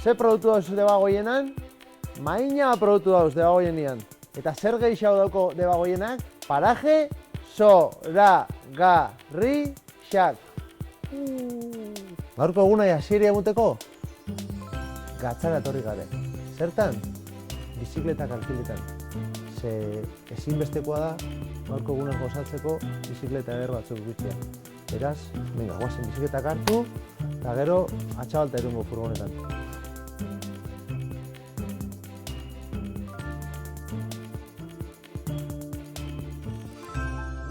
Ze produktu dauz debagoienan? Maina produktu dauz debagoienean. Eta zer gehiago dauko debagoienak? Paraje zoragarrixak. Gaurko eguna hasiera emoteko? Gatzara etorri gare. Zertan? Bizikletak alkiletan. Ze ezinbestekoa da, gaurko egunaz gozatzeko bizikleta eder batzuk bitzea. Beraz, venga, guazen bizikletak hartu, eta gero atxabalta erungo furgonetan.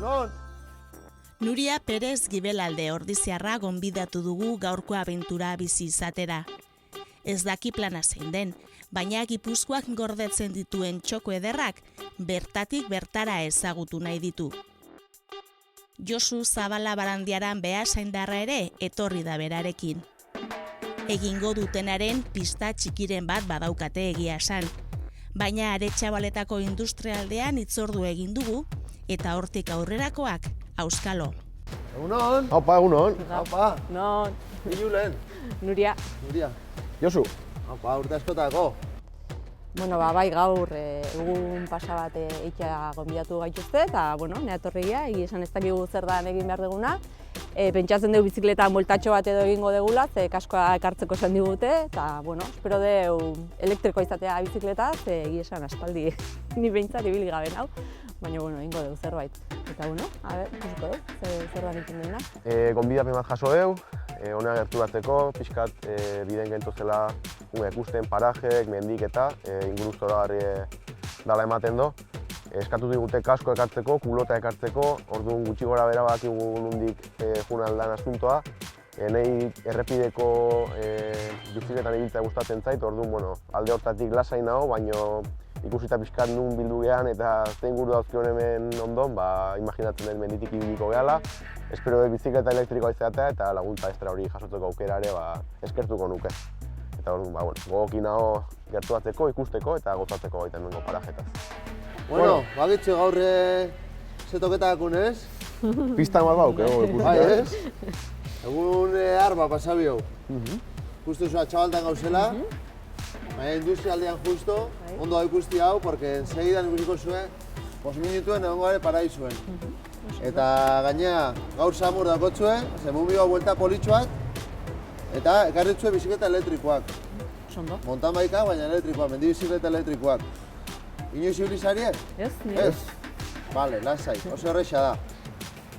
Non? Nuria Perez Gibelalde Ordiziarra gonbidatu dugu gaurko abentura bizi izatera. Ez daki plana zein den, baina Gipuzkoak gordetzen dituen txoko ederrak bertatik bertara ezagutu nahi ditu. Josu Zabala Barandiaran behasaindarra ere etorri da berarekin. Egingo dutenaren pista txikiren bat badaukate egia esan, baina Aretxabaletako industrialdean hitzordu egin dugu eta hortik aurrerakoak auskalo. Egunon? Haupa, egunon. Haupa. Non, Iulen. Nuria. Nuria. Josu. Haupa, urte askotako. Bueno, bai gaur egun pasa bat eitea gonbidatu gaituzte eta nea etorria, esan ez dakigu zer da egin behar duguna. Pentsatzen dugu bizikleta moltatxo bat edo egingo degula, ze kaskoa ekartzeko esan digute, eta espero dugu elektrikoa izatea bizikleta, ze esan aspaldi ni behintzat ibili gabe nau, baina egingo dugu zerbait. Eta a ber, ikusiko dugu, zer da nintzen dena. Gonbidapen bat jaso dugu, honea gerturatzeko, pixkat biden gentozela ikusten parajek, mendik eta inguruz zoragarri dala ematen do. Eskatu digute kasko ekartzeko, kulota ekartzeko, orduan gutxi gora bera badakigu nondik jun aldan asuntoa. Nahi errepideko bizikletan ibiltzea gustatzen zait, orduan alde hortatik lasai nago, baina ikusita pixkat nun bildu gehan eta zein guru dauzkion hemen ondon, imaginatzen den menditik ibiliko gehala. Espero bizikleta elektrikoa izatea eta laguntza extra hori jasotzeko aukera ere eskertuko nuke. Eta orduan, gogoki nago gertuatzeko, ikusteko eta gozatzeko baita hemengo parajetaz. Bueno, bagitzu gaur zetoketakun ez? Pista bat bauk, ikusten. Bai, ez? Egun arba pasabio. Justo zua txabaltan gauzela, baina industrialdean justo, ondo da ikusti hau, porque ensegidan ikusiko zuen, 5 minutuen egongo gare paraizuen. Eta gainea gaur samur dakotzuen, zemun biba buelta politxoat, eta ekarritzuen bizikleta elektrikoak. Sondo. Montan baika, baina elektrikoak, mendi bizikleta elektrikoak. Inoiz ibilizari ez? Ez, Ez? Bale, lasai, oso erresa da.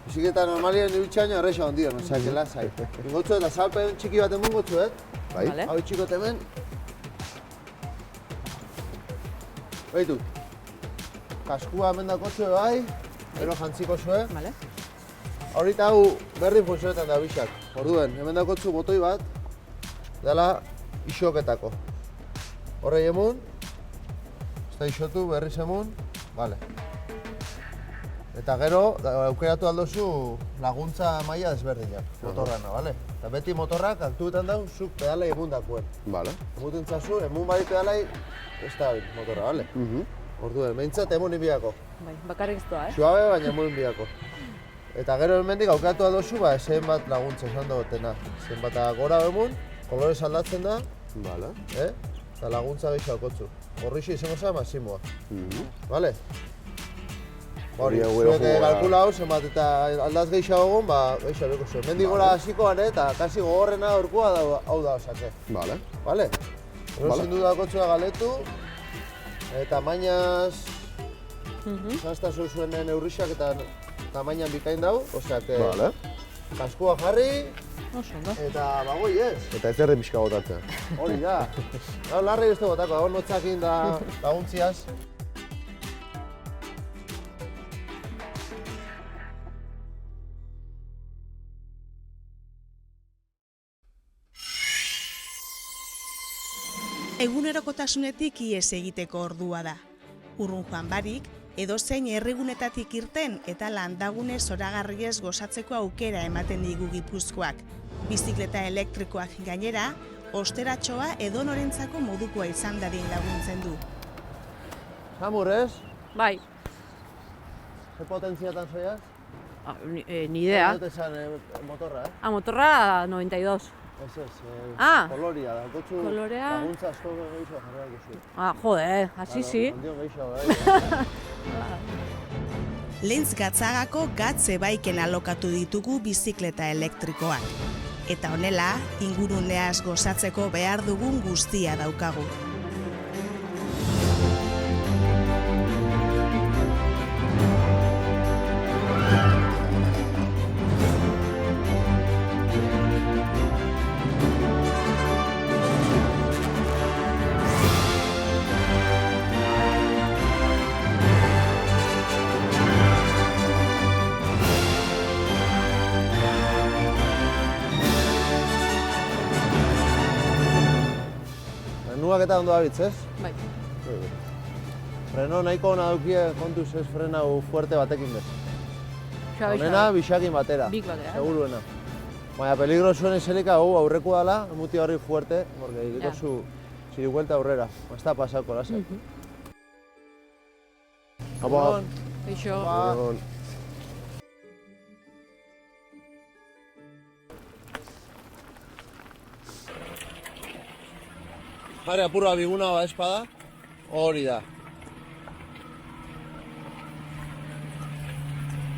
Bizikleta normalien ibiltxaino erresa ondion, osea, lasai. Ingotzu eta salpen txiki bat emun gotzuet. Bai? Vale. Hau txikot hemen. Baitu. Kaskua hemen dakotzu bai, gero jantziko zue. Vale. Horita hau berdin funtzionetan da bixak. Orduen, hemen dakotzu botoi bat, dela isoketako. Horrei emun, ez da isotu berriz emun, bale. Eta gero, aukeratu aldozu laguntza maila desberdinak, motorrana, bale? Eta beti motorrak aktuetan dau, zuk pedalai emun dakuen. Bale. Emuten txasu, emun bari pedalai, ez da motorra, bale? Orduen, behintzat emun inbiako. Bai, bakarrik ez doa, Suabe, baina emun inbiako. Eta gero hemendik aukeratu aldozu, zenbat laguntza esan dugotena. Zenbat gora emun, kolorez aldatzen da, Bale. eta laguntza gehiago kotzu. Horrixi izango zara masimoa, bale? Hori, zuek kalkula hau, zenbat eta aldaz gehiago egon, gehiago beko zuen. Mendik gora hasiko gane eta kasi gogorrena aurkua hau da osake. Bale. Bale? Erosin du dakotzua galetu, tamainaz, zaztasun zuen neurrixak eta tamainan bikain dau, oseak, Bale. kaskua jarri, Oso ondo. eta bagoi ez. Eta ez erre pixka botatzea. Hori da. Gau, larri beste botako, hor notzakin da laguntziaz. Egunerokotasunetik ihes egiteko ordua da. Urrun joan barik, edozein herrigunetatik irten eta landagune zoragarriez gozatzeko aukera ematen digu Gipuzkoak. Bizikleta elektrikoak gainera, osteratxoa edonorentzako modukoa izan dadin laguntzen du. Samur ez? Bai, Ze potentziatan zoiaz? ni idea. Zergatik esan motorra, Motorra 92. koloria da. Kolorea. Laguntza asko gehiago jarriak duzu. Jode, hasi. Handion gehiago, Lentz Gatzagako gatz ebaiken alokatu ditugu bizikleta elektrikoak. Eta honela, inguruneaz gozatzeko behar dugun guztia daukagu. Menuak eta ondo abitz, ez? Bai. Freno nahiko ona daukie kontuz ez frenau fuerte batekin bez. Honena bixakin batera. Bik batera. Seguruena. Baina peligrosuen eselika aurreku dala, muti horri fuerte, porque egiko zu ziriguelta aurrera. Basta pasako lasai. Apa. Eixo. Egon. Jare apurra biguna ba espada, hori da.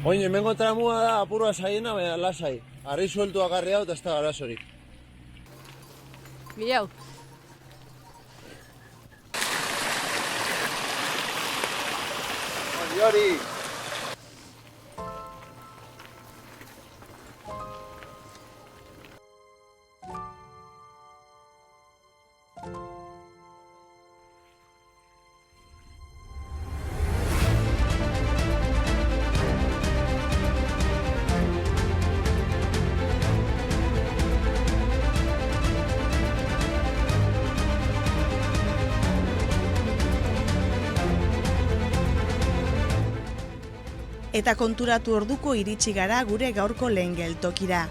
Oin, hemengo tramua da apurra saiena, baina lasai. Harri sueltuak harri hau eta ez da arazorik. Bilau. Hori! Eta konturatu orduko iritsi gara gure gaurko lehen geltokira.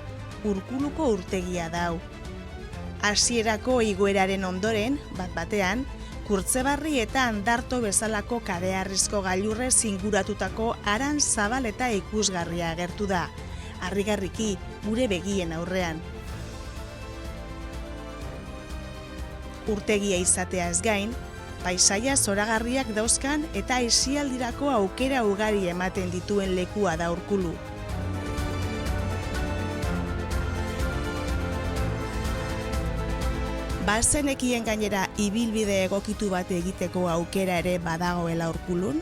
Urkuluko urtegia dau. Hasierako igoeraren ondoren, bat-batean, Kurtzebarri eta Andarto bezalako kareharrizko gailurrez inguratutako aran zabal eta ikusgarria agertu da. Harrigarriki, gure begien aurrean. Urtegia izatea ez gain, paisaia zoragarriak dauzkan eta aisialdirako aukera ugari ematen dituen lekua da Urkulu. Bazenekien gainera ibilbide egokitu bat egiteko aukera ere badagoela Urkulun?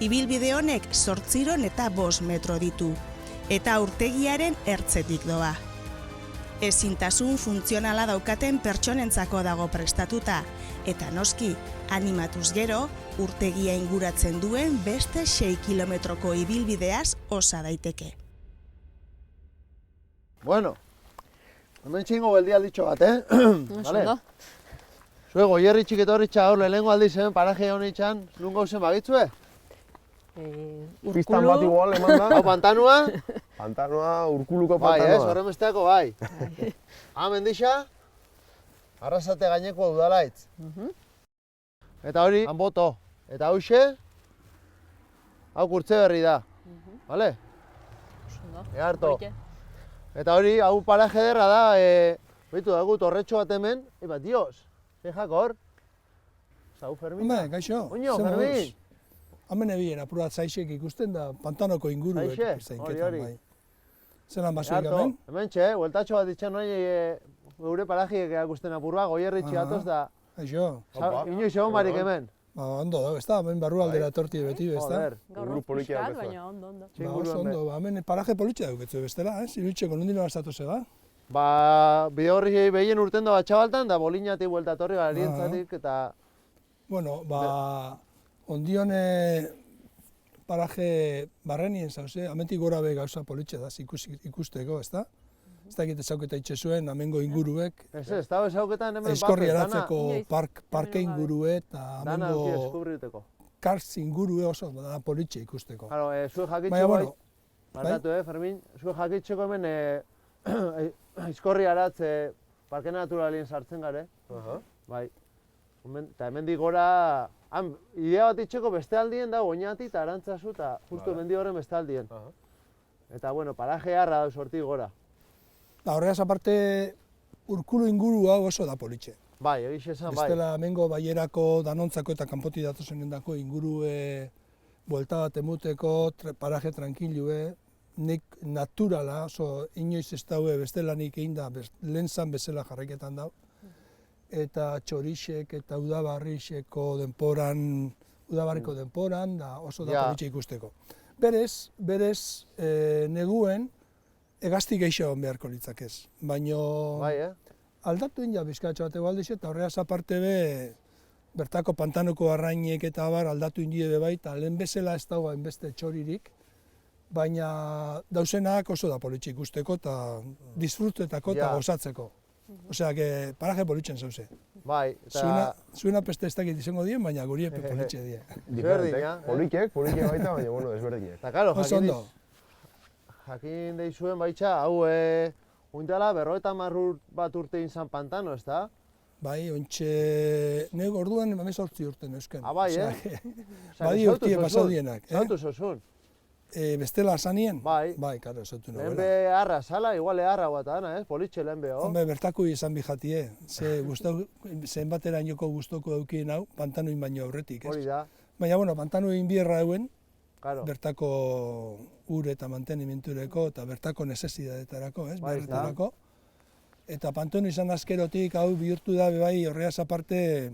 Ibilbide honek 8 eta 5 metro ditu, eta urtegiaren ertzetik doa. Ezintasun funtzionala daukaten pertsonentzako dago prestatuta, eta noski, animatuz gero, urtegia inguratzen duen beste 6 kilometroko ibilbideaz osa daiteke. Bueno, hemen txingo beldi alditxo bat, Vale? Ondo. Zue goierri txiketorritxa gaur lehenengo aldiz hemen paraje honitxan, nun gauzen bagitzue? Pistan bat igual eman da. Hau pantanua? Pantanua, Urkuluko Bai, pantanua. horren besteako bai. Mendixa, arrasate gaineko udalaitz. Eta hori, Anboto. Eta hauxe, hau Kurtzeberri da. Vale? Egarto. Eta hori, hau paraje derra da, beitu dago torretxo bat hemen, dios, fijako hor. Zau, Fermin. Hombre, gaixo. Oño, Fermin. Hemen ebien apurat zaixek ikusten da pantanoko inguruek. Zaixe, hori. Zelan basuik hemen? Hemen txe, bueltatxo bat ditxan hori gure parajiek erakusten apurba, goierri txigatoz da. Gaixo. Inoiz egon barik hemen. Ondo da, ez da, hemen barru aldera torti beti, ez da? Joder. Gaur pixkat, baina ondo. Oso ondo, hemen paraje politxe dauketzu bestela, iruitxeko nondino gastatu zega. Bide horri behien urten da batxabaltan, da bolinatik bueltatorri garientzatik eta... Bueno, ondione paraje barrenien zauze, amentik gora be gauza politxe da, ikusteko, ez da? Ez da egite zauketa itxezuen, amengo inguruek. Ez da zauketan hemen Eskorri eratzeko parke ingurue eta dana duki amengo eskubriteko. kartz ingurue oso da politxe ikusteko. Claro, zue Baina, jakitxeko bueno, barkatu, Fermin, zue jakitxeko hemen eskorri aratz parke naturalien sartzen gare. Bai. Eta hemendik gora, idea bat itxeko beste aldien da, oinati eta arantzazu eta justu hemendik horren beste aldien. Eta, bueno, paraje harra da sorti gora. Da, horregaz aparte, Urkulu inguru hau oso da politxe. Bai, egiz esan, bai. Bestela hemengo baierako, danontzako eta kanpotik datozenendako ingurue buelta bat emuteko, paraje tranquilue, nik naturala, oso inoiz ez daue bestelanik egin da, lehen zan bezala jarraiketan dau. Eta txorixek eta udabarrixeko denporan, udabarriko denporan, da oso da politxe ikusteko. Berez, neguen, egazti gehiago beharko litzakez, baino aldatu ja bizkatxo bat egualdiz eta horregaz aparte bertako pantanoko arrainek eta abar aldatu indie be bai, eta lehen bezala ez dago hainbeste txoririk, baina dauzenak oso da politxe ikusteko eta disfrutetako eta gozatzeko. Osea, paraje politxen zauze. Bai, eta... Zuena peste ez dakit izango dien, baina guri epe politxe die. Diferentek, politxek baita, baina bueno, desberdinek. Eta karo, oso ondo. Jakin deizuen baitxa, hau ointala 50 bat urte izan pantano, ez da? Bai, ontxe... Nego orduan 18 urte neuzken. Bai, Badi urtie pasaudienak. Zautu zozun. Bestela zanien? Bai. Bai, karo, zautu nobela. Lehenbe harra zala, iguale harra bat dana, politxe lehenbe, ho? Hombre, bertako izan bijatie. Zenbatera inoko guztoko daukien hau, pantanoin baino aurretik, ez? Hori da. Baina, bueno, pantanoin bierra hauen, Claro. bertako ur eta mantenimentureko eta bertako nesesidadetarako, ez? Berretarako. Eta pantano izan azkerotik hau bihurtu da bai horreaz aparte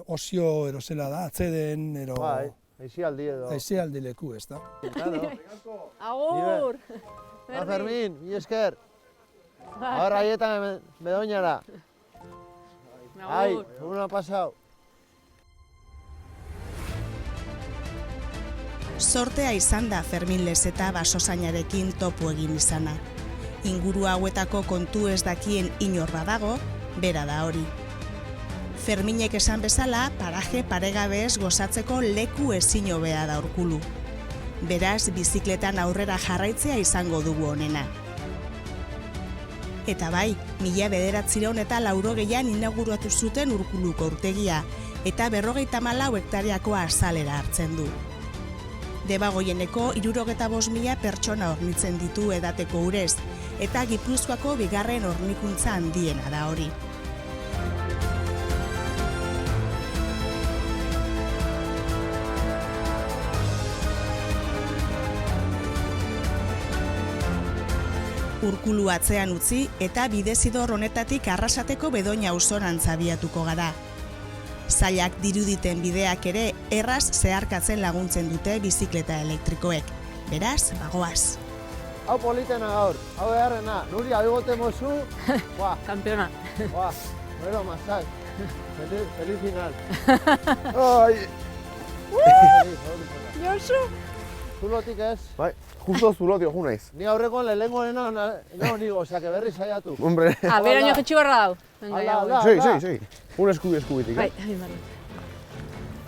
osio erosela da, atzeden, ero... Bai, aizialdi edo. Aizialdi leku, ez da? Claro. Agur! Fermin, mi esker. Ahora haietan bedoinara. Ai, una pasau. Sortea izan da Fermin Lezeta basozainarekin topo egin izana. Inguru hauetako kontu ez dakien inorra dago, bera da hori. Ferminek esan bezala, paraje paregabez gozatzeko leku ezin hobea da Urkulu. Beraz, bizikletan aurrera jarraitzea izango dugu honena. Eta bai, 1980an inauguratu zuten Urkuluko urtegia, eta 54 hektariako azalera hartzen du. Debagoieneko 65.000 pertsona hornitzen ditu edateko urez, eta Gipuzkoako bigarren hornikuntza handiena da hori. Urkulu atzean utzi eta bidezidor honetatik Arrasateko Bedoina auzorantz abiatuko gara. Zailak diruditen bideak ere erraz zeharkatzen laguntzen dute bizikleta elektrikoek. Beraz, bagoaz. Hau politena gaur, hau beharrena. Nuri, hau egote mozu. Kampeona. Bueno, mazak. Feliz final. Ai! Josu! Zulotik ez? Bai, justo zulotio ju naiz. Ni aurrekoan lehengoena nago nigo, osea, que berri saiatu. Hombre. Beraino jetxi barra dau. Segi. Un eskubitik, Bai, bale.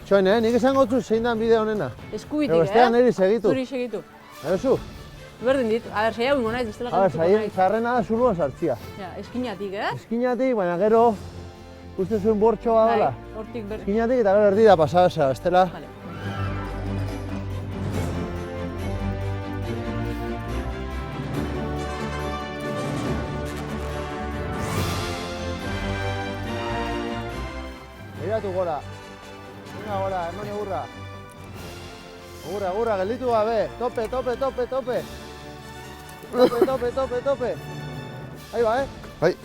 Txoin, nik esango zu zein dan bide honena. Eskubitik, Bestean niri segitu. Zuri segitu. Erosu? Berdin dit, saia bingo naiz, bestela kantuko naiz. Zarrena da zuluan sartzia. Ja, eskinatik, Eskinatik, baina gero, uste zuen bortxo badala. Bai, hortik ber... Eskinatik eta gero erdi da pasabeza, bestela. Vale. Begiratu gora. Venga gora, eman egurra. Egurra, gelditu gabe. Tope. Tope. Ahí ba, Bai.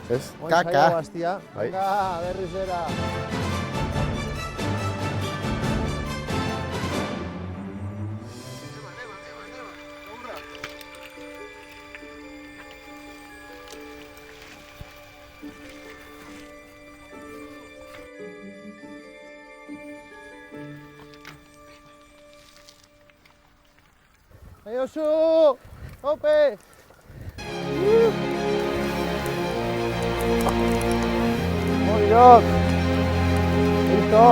Ez, kaka. Saiago bastia. Bai. Venga, berriz era. Josu! Tope! Morirok! Listo!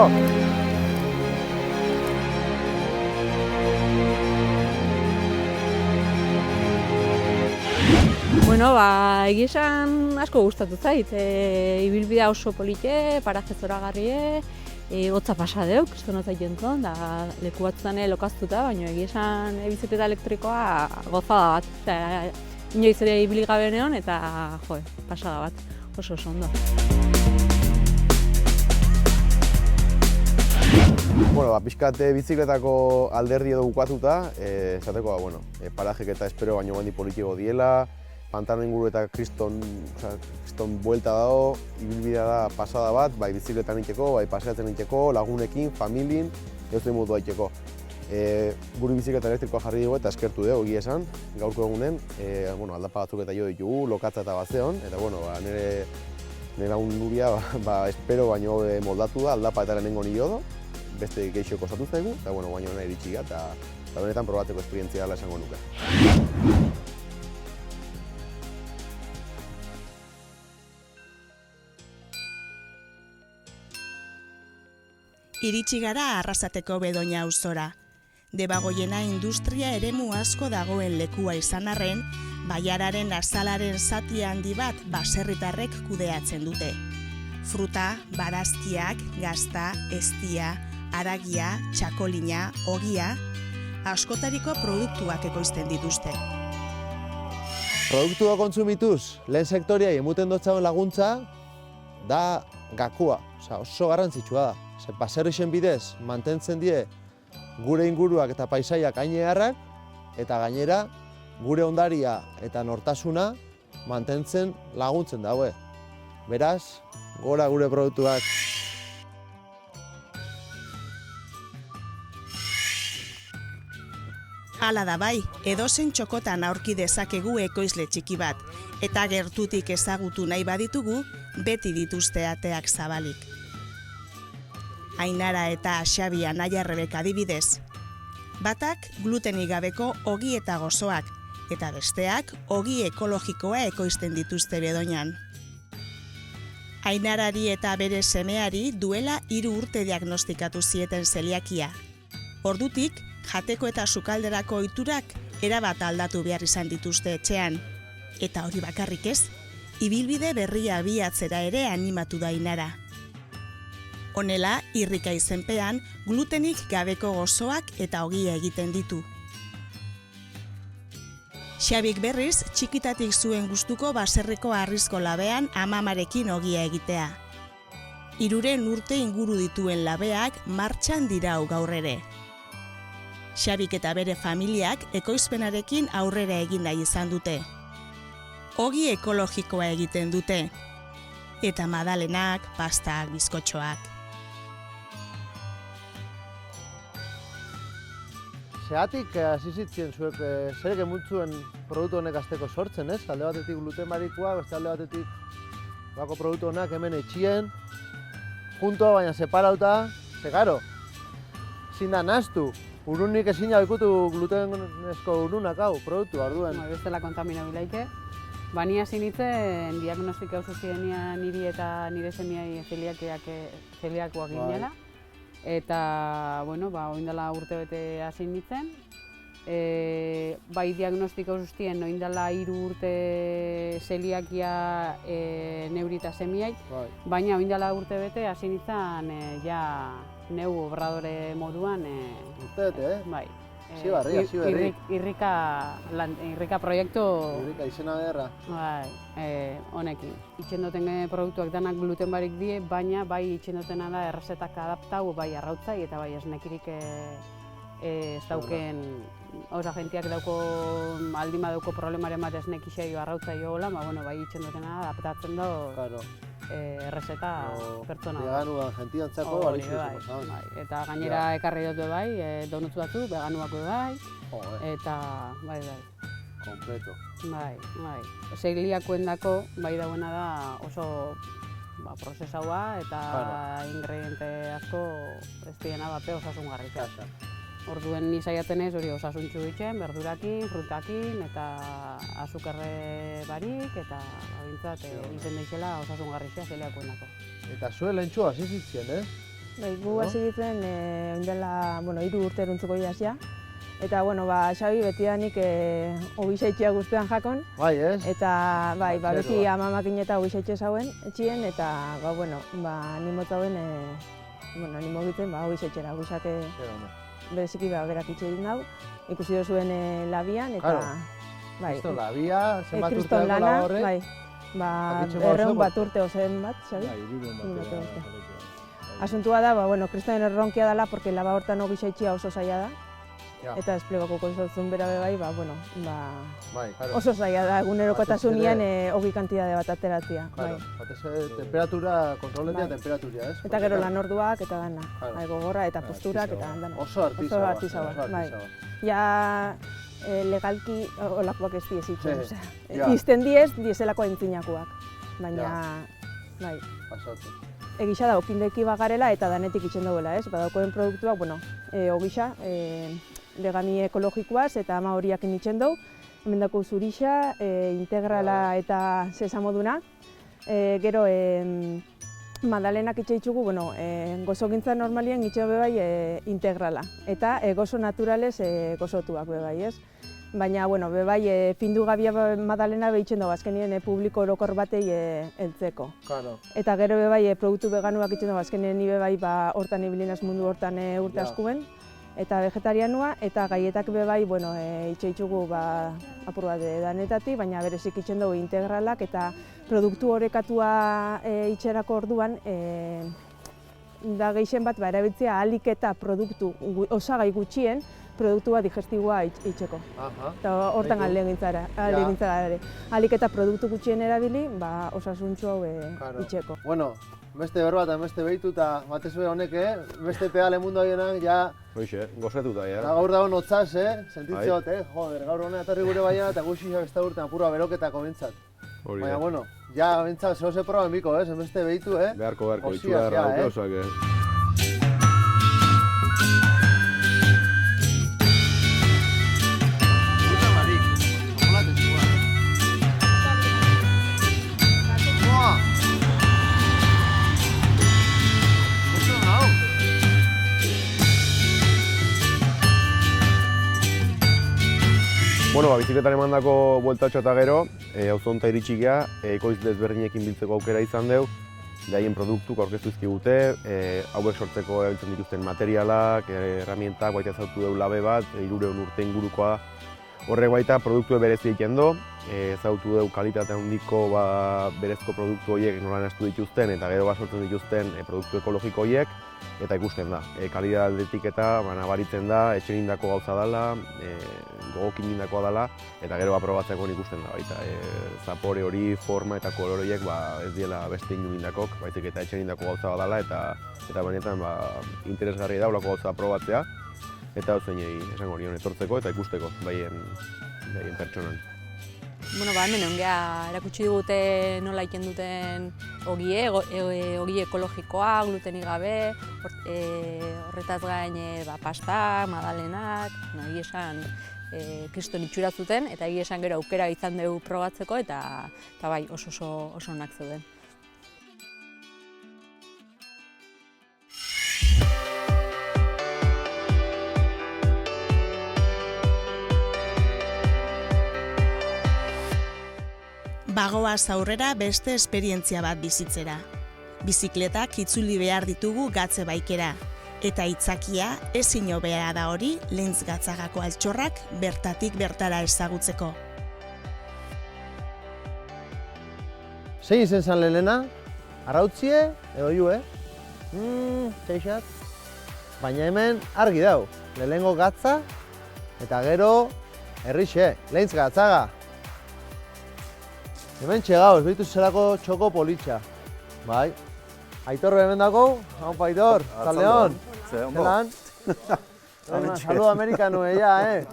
Bueno, egia esan asko gustatu zait. Ibilbidea oso polite, paraje zoragarrie, hotza pasa deuk, zuen hotza jentzon, da leku batzutan lokaztuta, baina egia esan bizikleta elektrikoa gozada bat. Inoiz ere ibili gabe neon eta pasada bat, oso ondo. Bueno, pixkat bizikletako alderdi edo bukatuta, esateko, parajek eta espero baino bandi politiko diela, pantano inguru eta kriston buelta dago, ibilbidea da pasada bat, bai bizikletan itxeko, bai paseatzen itxeko, lagunekin, familin, ez du modu itxeko. Guri bizikleta elektrikoa jarri dugu eta eskertu dugu egia esan, gaurko egunen, aldapa batzuk eta jo ditugu, lokatza eta bazeon, eta nire lagun Nuria espero baino moldatu da, aldapa eta lehenengo nio do, beste geixo kostatu zaigu, eta baino nahi iritsi eta benetan probatzeko esperientzia dela esango nuke. Iritsi gara Arrasateko Bedoña auzora. Debagoiena industria eremu asko dagoen lekua izan arren, Baiararen azalaren zati handi bat baserritarrek kudeatzen dute. Fruta, barazkiak, gazta, eztia, haragia, txakolina, ogia, askotariko produktuak ekoizten dituzte. Produktua kontsumituz, lehen sektoriai emuten dotzauen laguntza, da gakua, oso garrantzitsua da. Baserrixen bidez mantentzen die gure inguruak eta paisaiak ainearrak, eta gainera gure ondaria eta nortasuna mantentzen laguntzen daue. Beraz, gora gure produktuak. Hala da bai, edozen txokotan aurki dezakegu ekoizle txiki bat, eta gertutik ezagutu nahi baditugu, beti dituzte ateak zabalik. Ainara eta Xabi anaia Rebeka adibidez. Batak glutenik gabeko ogi eta gozoak, eta besteak ogi ekologikoa ekoizten dituzte Bedoñan. Ainarari eta bere semeari duela 3 urte diagnostikatu zieten zeliakia. Ordutik, jateko eta sukalderako ohiturak erabat aldatu behar izan dituzte etxean. Eta hori bakarrik ez, ibilbide berria abiatzera ere animatu da Ainara. Honela, irrika izenpean, glutenik gabeko gozoak eta ogia egiten ditu. Xabik berriz, txikitatik zuen gustuko baserriko harrizko labean amamarekin ogia egitea. 3 urte inguru dituen labeak martxan dirau gaur ere. Xabik eta bere familiak ekoizpenarekin aurrera egin nahi izan dute. Ogi ekologikoa egiten dute. Eta madalenak, pastak, bizkotxoak. Zeratik hasi zitzien zuek, zerek emuntzuen produktu honek azteko sortzen, ez? Alde batetik gluten barikoa, beste alde batetik bako produktu honak hemen etxien, junto, baina separauta, ze garo, ezin da nahaztu. Urunik ezin ikutu glutenezko urunak hau, produktu, arduen. Bestela kontaminabilaike. Bani hasi nintzen, diagnostika oso zirenean niri eta nire semiai zeliakoak ginela. Eta, oindala urte bete hasi nintzen. Bai diagnostika osustien, oindala 3 urte zeliakia neuri eta semiai, baina oindala urte bete hasi nintzen neu obradore moduan. Urte bete, Bai. Zibarri. Irrika proiektu... Irrika izena beharra. Bai, honekin. Itxendoten produktuak danak gluten barik die, baina bai itxendotena da errezetak adaptau, bai arrautzai eta bai esnekirik ez dauken... Osa, jentiak aldima dauko problemaren bat esnekixai arrautzai hola, bai itxendotena adaptatzen da errezeta pertsona. Veganuan jentiantzako balizuzeko zaun. Eta gainera ekarri dut bai, donutzu batzu, veganuak bai, eta bai. Kompleto. Bai. Zeliakoendako bai dauena da oso prozesaua eta ingrediente asko ez diena osasungarria. Orduen ni saiatzen ez hori osasuntsu ditzen, berdurakin, frutakin eta azukarre barik eta bintzat izen daizela osasungarria zeliakoenako. Eta zuen lehentxu hasi zitzien, ez? Bai, gu hasi ditzen oindela 3 urte eruntzuko jasia. Eta, Xabi betidanik obisaitxea guztuan jakon. Bai, ez? Eta, beti amamakin eta obisaitxe zauen etxien, eta, ni motzauen bueno, ni mugitzen, ba, hori setxera, horiak Zer ona. bereziki berak itxe egin dau, ikusi duzuen labian, eta, Claro. bai, Kriston labia, zenbat urte kriston dago lana, horrek? bai, ba, Jakitxo bat 200 zen, bat urte ozen bat, Xabi? Bai, hirurehun bat Hirurehun urte. bat Asuntua da, ba, bueno, kriston erronkia dela, porque laba hortan hori itxia oso zaila da, Ja. eta esplegoko konsortzun bera be bai, ba, bueno, ba, Bai, claro. oso zaila da, egunerokotasunean Batez hogi kantidade bat ateratzea, Claro, bai. batez ere temperatura, kontroletia Bai. temperaturia, ez? Eta gero lanorduak eta dana, Claro. bai, gogorra eta posturak eta dana. Oso artisaua. Oso artisaua, bai. Ja legalki olakoak ez diez itxen, Sí, osea, ja. izten dieselako aintzinakoak, baina, bai, Pasatzen. egisa da, okindeki bagarela eta danetik itxen duela, ez? Badaukoen produktuak, bueno, ogisa, vegani ekologikoaz eta ama horiak initzen dugu, hemen dako zurixa, integrala eta sesamoduna, gero madalenak itxe ditugu, bueno, gozogintza normalien itxe be bai integrala, eta gozo naturales gozotuak be bai, ez? Baina, bueno, be bai, findu gabia madalena behitzen dugu, azkenien publiko orokor batei heltzeko. Claro. Eta gero be bai, produktu veganuak itzen dugu, azkenien ni be bai, ba, hortan ibilinaz mundu hortan urte Ja. askuen, eta vegetarianua, eta gaietak be bai, bueno, itxe ditugu, ba, apur bat danetatik, baina berezik itzen dugu integralak, eta produktu orekatua itxerako orduan, da gehien bat, ba, erabiltzea ahalik eta produktu osagai gutxien, produktua digestiboa itxeko. Aha. Eta hortan Baitu. aldegintzara ere. Ahalik eta produktu gutxien erabili, ba, osasuntxu hau Claro. itxeko. Bueno, beste berba eta beste behitu eta batez be honek, beste pedale mundu haienak, ja, Hoxe, gozetuta, eta ja. gaur dago notzaz, Sentitze Bai. hot, joder, gaur hona etorri gure baina eta guztiak ez da urtean apurua beroketako bintzat. Hori Baina, da. bueno, ja, bintzat, zehose proba enbiko, beste behitu, Beharko, Osiak, itxura ja, dauke, osak, Puta marik, chocolate zua. Buah! Oso nau. Bueno, ba, bizikletan emandako bueltatxo eta gero, auzonta iritsi gea, ekoiz desberdinekin biltzeko aukera izan deu, haien produktuk aurkeztu izkigute, hauek sortzeko erabiltzen dituzten materialak, herramientak, baita ezautu deu labe bat, 300 urte ingurukoa. Horrek baita produktu berezi egiten do, ezautu deu kalitate handiko berezko produktu horiek nola nahastu dituzten eta gero sortzen dituzten produktu ekologiko horiek, eta ikusten da. Kalidade aldetik eta nabaritzen da, etxe egindako gauza dela, gogokin egindakoa dela, eta gero aprobatzeko ikusten da baita. Zapore hori, forma eta kolore horiek ez diela beste egindakok, baizik eta etxe egindako gauza dela, eta benetan interesgarri da olako gauza aprobatzea, eta zeinei esango nion etortzeko eta ikusteko baien pertsonan. Bueno, ba, hemen ongea erakutsi digute nola egiten duten ogie ekologikoa, glutenik gabe, horretaz gain pasta, madalenak, egia esan kriston itxura zuten, eta egia esan gero aukera izan dugu probatzeko, eta bai, oso onak zeuden. Bagoaz aurrera beste esperientzia bat bizitzera. Bizikletak itzuli behar ditugu gatze baikera, eta itzakia ezin hobea da hori Lehentz Gatzagako altxorrak bertatik bertara ezagutzeko. Zein izen zan lehena? Arautzie edo jue? Txeixat? Baina hemen argi dau, lehengo gatza eta gero herrixe, Lehentz Gatzaga. Hemen txegauz, behitu zelako txoko politxa. Bai. Aitor hemen dago, hau Aitor, Zaldeon. Zelan? Saludo amerikanu ella,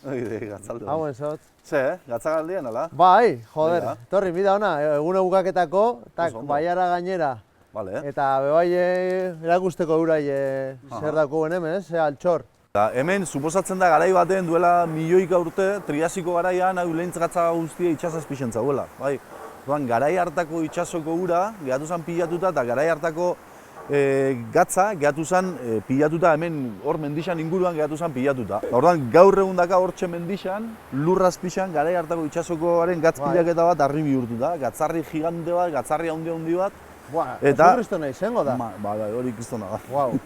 Gatzaldeon. Hau enzot. Ze, Gatzagaldian, ala? Bai, joder, Venga. torri, mida ona, egune bukaketako, tak, Oso ondo. baiara gainera. Vale. Eta bebai erakusteko eurai zer dakoen hemen, altxor. Eta hemen, suposatzen da garai baten duela milioika urte, triasiko garaian, hau Lehentz Gatzaga guztia itsasazpixen zauela. Bai, garai hartako itsasoko ura, gehatu zen pilatuta, eta garai hartako gatza gehatu zen pilatuta, hemen hor mendixan inguruan gehatu zen pilatuta. Orduan, gaur egun daka hortxe mendixan, lurrazpixan, garai hartako itsasokoaren gatz pilaketa bat harri bihurtuta. Gatzarri gigante bat, gatzarri handi bat, Buah, Eta- Jesukristona izango da. Bai, hori kristona da. Wow.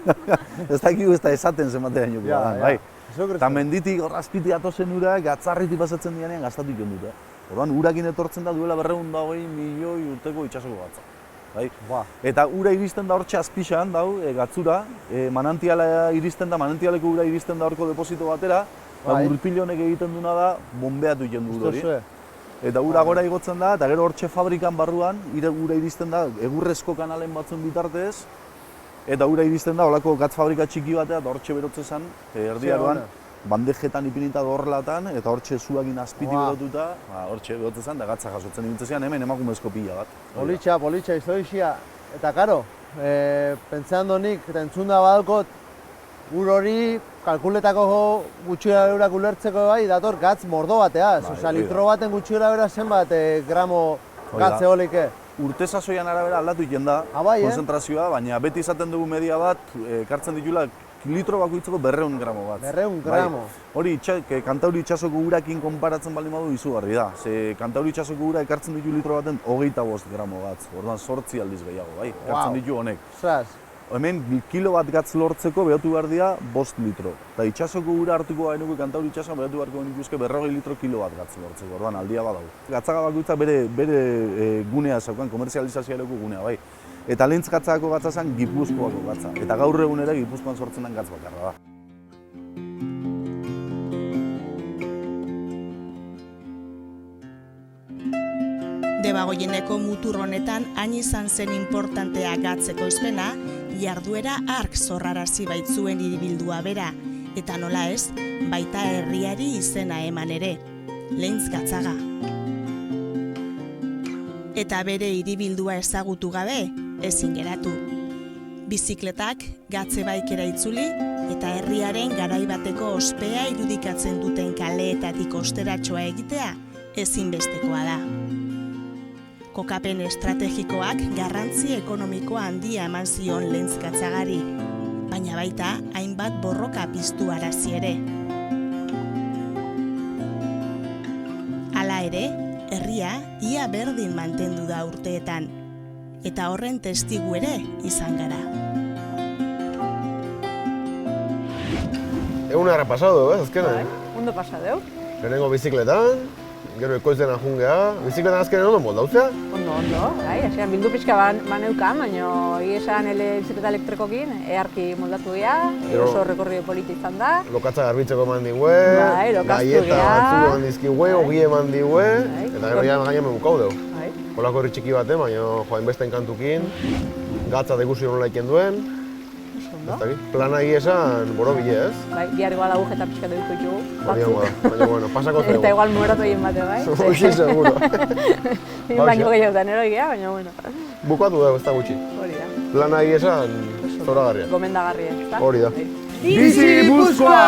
Ez dakigu ez da esaten zenbateraino Ja, da, ja. bai. Jesukristona. Eta menditik hor azpitik atozen urak, gatzarritik pasatzen dianean gaztatik dute. Orduan urakin etortzen da duela 220 milioi urteko itsasoko gatza. Bai. Buah. Eta ura iristen da hortxe azpixan, gatzura, manantiala iristen da, manantialeko ura iristen da horko deposito batera, eta Bai. gurpil honek egiten duna da, bombeatu egiten du hori. Zue. Eta ura gora igotzen da, eta gero hortxe fabrikan barruan, ura iristen da, egurrezko kanalen batzuen bitartez, eta ura iristen da, holako gatz fabrika txiki batea, eta hortxe berotze zen, erdiaroan, bandejetan ipinita dorlatan, eta hortxe zuakin azpiti berotuta, hortxe berotze zen, da gatza jasotzen egin zean, hemen emakumezko pila bat. Politxa, historia. Eta karo, pentsando nik, eta entzunda badalkot, ur hori, kalkuletako gutxira berak ulertzeko bai, dator gatz mordo bateaz. Bai, Osea, hori da. litro baten gutxira bera zenbat gramo Hori da. gatz eolike. Urte sasoian arabera aldatu egiten da, Bai, konzentrazioa, baina beti izaten dugu media bat, ekartzen ditula litro bakoitzeko 200 gramo bat. 200 gramo. Hori, Kantauri itsasoko urakin konparatzen baldin badu izugarri da. Ze Kantauri itsasoko ura ekartzen ditu litro baten 25 gramo bat. Orduan 8 aldiz gehiago, bai. Ekartzen ditu honek. Ostras, Hemen kilo bat gatz lortzeko behatu behar dira 5 litro. Eta itsasoko ura hartuko gainuko Kantauri itsasoan behatu beharko genituzke 40 litro kilo bat gatz lortzeko. Orduan aldia badau. Gatzaga bakoitza bere gunea zeukan, komerzializazioareko gunea, bai. Eta lehentz gatzako gatza zen Gipuzkoako gatza. Eta gaur egun ere Gipuzkoan sortzen den gatz bakarra da. Debagoieneko mutur honetan hain izan zen importantea gatzeko izpena, jarduera ark zorrarazi baitzuen hiribildua bera, eta nola ez, baita herriari izena eman ere, Leintz Gatzaga. Eta bere hiribildua ezagutu gabe, ezin geratu. Bizikletak gatze baikera itzuli, eta herriaren garai bateko ospea irudikatzen duten kaleetatik osteratxoa egitea ezinbestekoa da. Kokapen estrategikoak garrantzi ekonomiko handia eman zion Leintz Gatzagari, baina baita hainbat borroka piztu arazi ere. Hala ere, herria ia berdin mantendu da urteetan, eta horren testigu ere izan gara. Egun harra pasado, azkenan. Ondo pasa deu? Lehenengo bizikletan, gero ekoizena jungea. Bizikletan azkenan ondo moldauzea? Ondo, bai, hasieran bildu pixka baneukan, baina esan bizikleta elektrikokin, eharki moldatu gea, oso rekorrido polita izan da. Lokatza garbitzeko eman digue, Bai, lokaztu gaieta gea. batzuk eman dizkigue, ogi eman digue, Bai. eta gero ja gaina memukau deu. Bai. Holako herri txiki baten, baina hainbesten kantukin, gatza da ikusi nola iken duen, ez dakit. Plana esan borobile, ez? Bai, bihar igual agujeta pixka deuko ditugu. Hori hango da, baina bueno, pasako zego. Eta igual mueratu egin bate, bai. Hoxe, seguro. Baino gehiotan eroigia, baina bueno. Bukatu dugu, ez da gutxi. Hori da. Plana esan zoragarria. Gomendagarria, ezta? Hori da. Bai. Bizi Gipuzkoa!